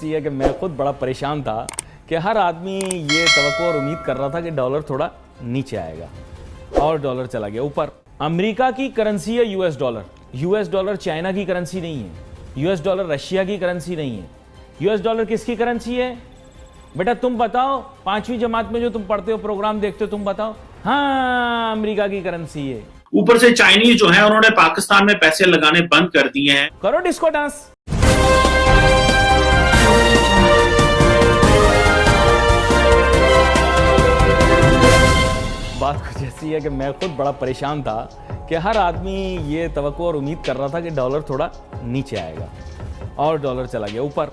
ऐसी है कि मैं खुद बड़ा परेशान था कि हर आदमी ये तवक्को और उम्मीद कर रहा था कि डॉलर थोड़ा नीचे आएगा, और डॉलर चला गया ऊपर। अमेरिका की करेंसी है US dollar. US dollar China की करेंसी नहीं है, यूएस डॉलर रशिया की करेंसी नहीं है। यूएस डॉलर किसकी करेंसी है? बेटा तुम बताओ, 5वीं जमात में जो तुम पढ़ते हो, प्रोग्राम देखते हो, तुम बताओ। हाँ, अमेरिका की करेंसी है। ऊपर से चाइनीज जो है उन्होंने पाकिस्तान में पैसे लगाने बंद कर दिए हैं। करो डिस्को डांस। बात कुछ ऐसी है कि मैं खुद बड़ा परेशान था कि हर आदमी ये तवक्को और उम्मीद कर रहा था कि डॉलर थोड़ा नीचे आएगा, और डॉलर चला गया ऊपर।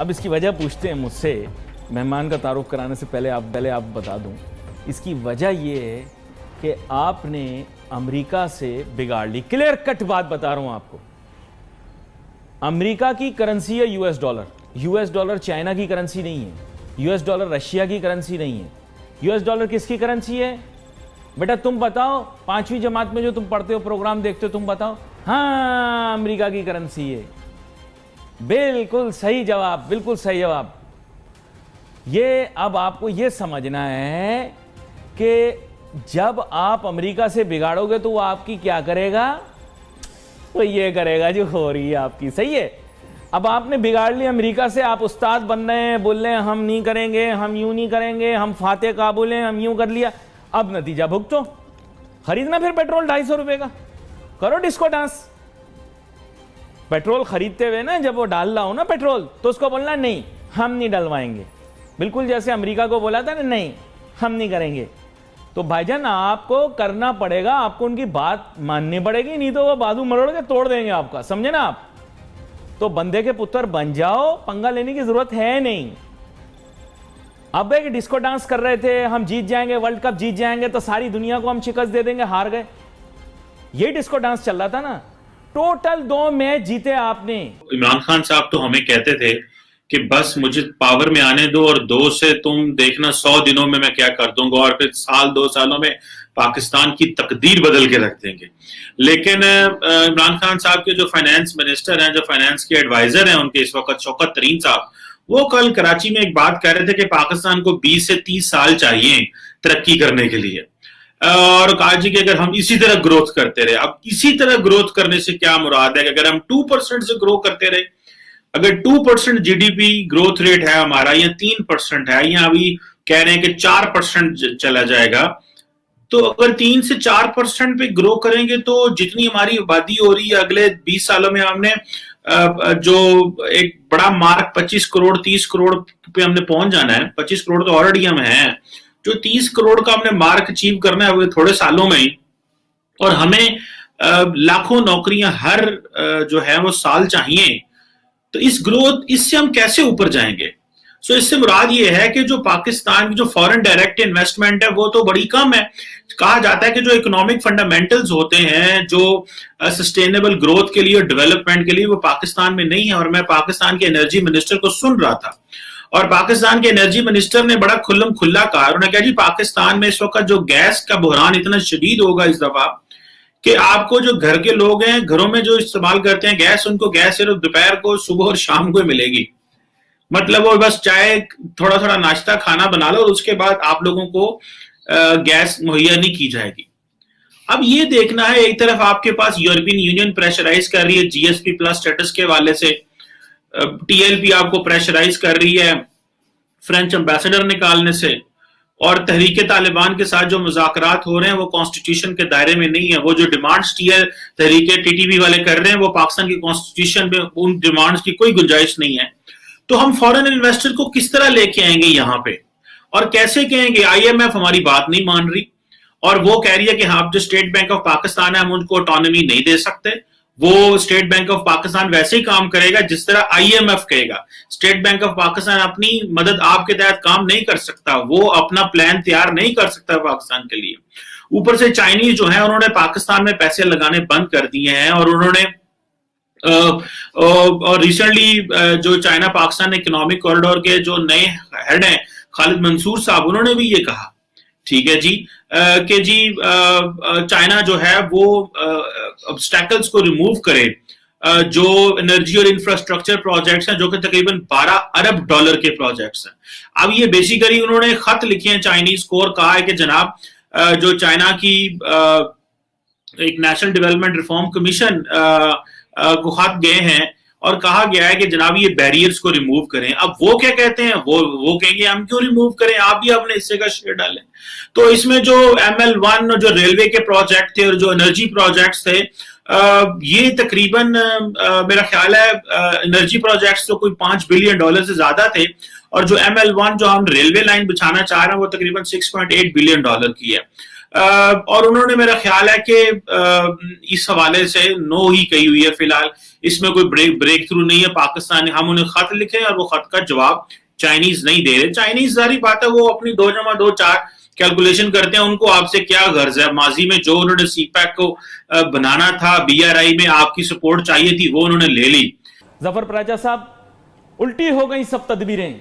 अब इसकी वजह पूछते हैं मुझसे। मेहमान का तारुफ कराने से पहले आप बता दूं, इसकी वजह ये है कि आपने अमेरिका से बिगाड़ ली। क्लियर कट बात बता रहा हूं आपको। अमेरिका की करेंसी है US dollar. US dollar China की करेंसी नहीं है, यूएस डॉलर रशिया की करेंसी नहीं है। यूएस डॉलर किसकी करेंसी है? बेटा तुम बताओ, 5वीं जमात में जो तुम पढ़ते हो, प्रोग्राम देखते हो, तुम बताओ। हाँ, अमेरिका की करेंसी है। बिल्कुल सही जवाब, बिल्कुल सही जवाब। ये अब आपको ये समझना है कि जब आप अमेरिका से बिगाड़ोगे तो वो आपकी क्या करेगा? तो ये करेगा जो हो रही है आपकी। सही है। अब आपने बिगाड़ लिया अमेरिका से, आप उस्ताद बन रहे हैं, बोल रहे हैं हम नहीं करेंगे, हम यूं नहीं करेंगे, हम फाते काबुल हैं, हम यूं कर लिया। अब नतीजा भुगतो। खरीदना फिर पेट्रोल 250 रुपए का। करो डिस्को डांस। पेट्रोल खरीदते हुए ना, जब वो डाल रहा हो ना पेट्रोल, तो उसको बोलना नहीं हम नहीं डलवाएंगे। बिल्कुल जैसे अमेरिका को बोला था ना, नहीं हम नहीं करेंगे। तो भाईजान आपको करना पड़ेगा, आपको उनकी बात माननी पड़ेगी, नहीं तो वो बाजू मरोड़ के तोड़ देंगे आपका। समझे ना आप? तो बंदे के पुत्र बन जाओ, पंगा लेने की जरूरत है नहीं। अब एक डिस्को डांस कर रहे थे, हम जीत जाएंगे, वर्ल्ड कप जीत जाएंगे तो सारी दुनिया को हम शिकस्त दे देंगे, हार गए। ये डिस्को डांस चल रहा था ना। टोटल 2 मैच जीते आपने। इमरान खान साहब तो हमें कहते थे कि बस मुझे पावर में आने दो और 2 से तुम देखना 100 दिनों में मैं क्या कर दूंगा, और फिर साल 2 सालों में पाकिस्तान की तकदीर बदल के रख देंगे। लेकिन इमरान खान साहब के जो फाइनेंस मिनिस्टर हैं, जो फाइनेंस के एडवाइजर हैं उनके इस वक्त, शौकत तरीन साहब, वो कल कराची में एक बात कह रहे थे कि पाकिस्तान को 20 से 30 साल चाहिए तरक्की करने के लिए, और कहा जी कि अगर हम इसी तरह ग्रोथ करते रहे। अब इसी तरह ग्रोथ करने से क्या मुराद है कि अगर हम 2% से ग्रो करते रहे, अगर 2% जीडीपी ग्रोथ रेट है हमारा, या 3% है, या अभी कह रहे हैं कि 4% चला जाएगा, तो अगर 3 से 4% पे ग्रो करेंगे तो जितनी हमारी आबादी हो रही है अगले 20 सालों में, हमने जो एक बड़ा मार्क 25 करोड़ 30 करोड़ पे हमने पहुंच जाना है। 25 करोड़ तो ऑलरेडी हम हैं, जो 30 करोड़ का हमने मार्क अचीव करना है अगले थोड़े सालों में ही, और हमें लाखों नौकरियां हर जो है वो साल चाहिए। तो इस ग्रोथ, इससे हम कैसे ऊपर जाएंगे? सो इससे मुराद ये है कि जो पाकिस्तान की जो फॉरेन डायरेक्ट इन्वेस्टमेंट है वो तो बड़ी कम है। कहा जाता है कि जो इकोनॉमिक फंडामेंटल्स होते हैं जो सस्टेनेबल ग्रोथ के लिए और डेवलपमेंट के लिए, वो पाकिस्तान में नहीं है। और मैं पाकिस्तान के एनर्जी मिनिस्टर को सुन रहा था, और पाकिस्तान के एनर्जी मिनिस्टर ने बड़ा खुल्लम खुल्ला कहा। उन्होंने कहा जी पाकिस्तान में इस वक्त जो गैस का बहरान इतना शदीद होगा इस दफा कि आपको जो घर के लोग हैं, घरों में जो इस्तेमाल करते हैं गैस, उनको गैस सिर्फ दोपहर को, सुबह और शाम को मिलेगी। मतलब वो बस चाय, थोड़ा थोड़ा नाश्ता खाना बना लो और उसके बाद आप लोगों को गैस मुहैया नहीं की जाएगी। अब ये देखना है, एक तरफ आपके पास यूरोपियन यूनियन प्रेशराइज कर रही है जीएसपी प्लस स्टेटस के हवाले से, टीएलपी आपको प्रेशराइज कर रही है फ्रेंच एम्बेसडर निकालने से, और तहरीक तालिबान के साथ जो मुज़ाकरात हो रहे हैं वो कॉन्स्टिट्यूशन के दायरे में नहीं है। वो जो डिमांड्स तहरीक टीटीपी वाले कर रहे हैं वो पाकिस्तान की कॉन्स्टिट्यूशन में उन डिमांड्स की कोई गुंजाइश नहीं है। तो हम फॉरेन इन्वेस्टर को किस तरह लेके आएंगे यहाँ पे, और कैसे कहेंगे? आईएमएफ हमारी बात नहीं मान रही, और वो कह रही है कि हाँ जो स्टेट बैंक ऑफ पाकिस्तान है हम उनको ऑटोनॉमी नहीं दे सकते। वो स्टेट बैंक ऑफ पाकिस्तान वैसे ही काम करेगा जिस तरह आईएमएफ कहेगा। स्टेट बैंक ऑफ पाकिस्तान अपनी मदद आपके तहत काम नहीं कर सकता, वो अपना प्लान तैयार नहीं कर सकता पाकिस्तान के लिए। ऊपर से चाइनीज जो है उन्होंने पाकिस्तान में पैसे लगाने बंद कर दिए हैं, और उन्होंने और रिसेंटली जो चाइना पाकिस्तान इकोनॉमिक कॉरिडोर के जो नए हेड हैं खालिद मंसूर साहब, उन्होंने भी ये कहा, ठीक है जी, कि जी चाइना जो है वो ऑब्स्टैकल्स को रिमूव करे जो एनर्जी और इंफ्रास्ट्रक्चर प्रोजेक्ट्स हैं जो कि तकरीबन 12 अरब डॉलर के प्रोजेक्ट्स हैं। अब ये बेसिकली उन्होंने खत लिखे हैं चाइनीज को और कहा है कि जनाब जो चाइना की एक नेशनल डेवलपमेंट रिफॉर्म कमीशन को खत गए हैं और कहा गया है कि जनाब ये बैरियर्स को रिमूव करें। अब वो क्या कहते हैं, वो कहेंगे हम क्यों रिमूव करें, आप भी अपने हिस्से का शेयर डालें। तो इसमें जो ML1 और जो रेलवे के प्रोजेक्ट थे और जो एनर्जी प्रोजेक्ट्स थे, ये तकरीबन मेरा ख्याल है एनर्जी प्रोजेक्ट्स तो कोई $5 बिलियन से ज्यादा थे और जो ML1 जो हम रेलवे लाइन बिछाना चाह रहे हैं वो तकरीबन $6.8 बिलियन की है। और उन्होंने मेरा ख्याल है कि इस हवाले से नो ही कही हुई है फिलहाल, इसमें कोई ब्रेक थ्रू नहीं है। पाकिस्तान हम उन्हें खत लिखे और वो खत का जवाब चाइनीज नहीं दे रहे। चाइनीज सारी बात है वो अपनी 2+2=4 कैलकुलेशन करते हैं, उनको आपसे क्या गर्ज है। माजी में जो उन्होंने CPEC को बनाना था, BRI में आपकी सपोर्ट चाहिए थी, वो उन्होंने ले ली। जफर पराचा साहब, उल्टी हो गई सब तदबीरें।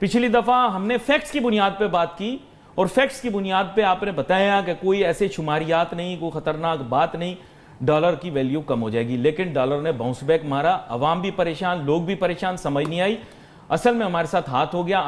पिछली दफा हमने फैक्ट्स की बुनियाद पे बात की और फैक्ट्स की बुनियाद पे आपने बताया कि कोई ऐसे शुमारियात नहीं, कोई खतरनाक बात नहीं, डॉलर की वैल्यू कम हो जाएगी। लेकिन डॉलर ने बाउंस बैक मारा, अवाम भी परेशान, लोग भी परेशान, समझ नहीं आई। असल में हमारे साथ हाथ हो गया।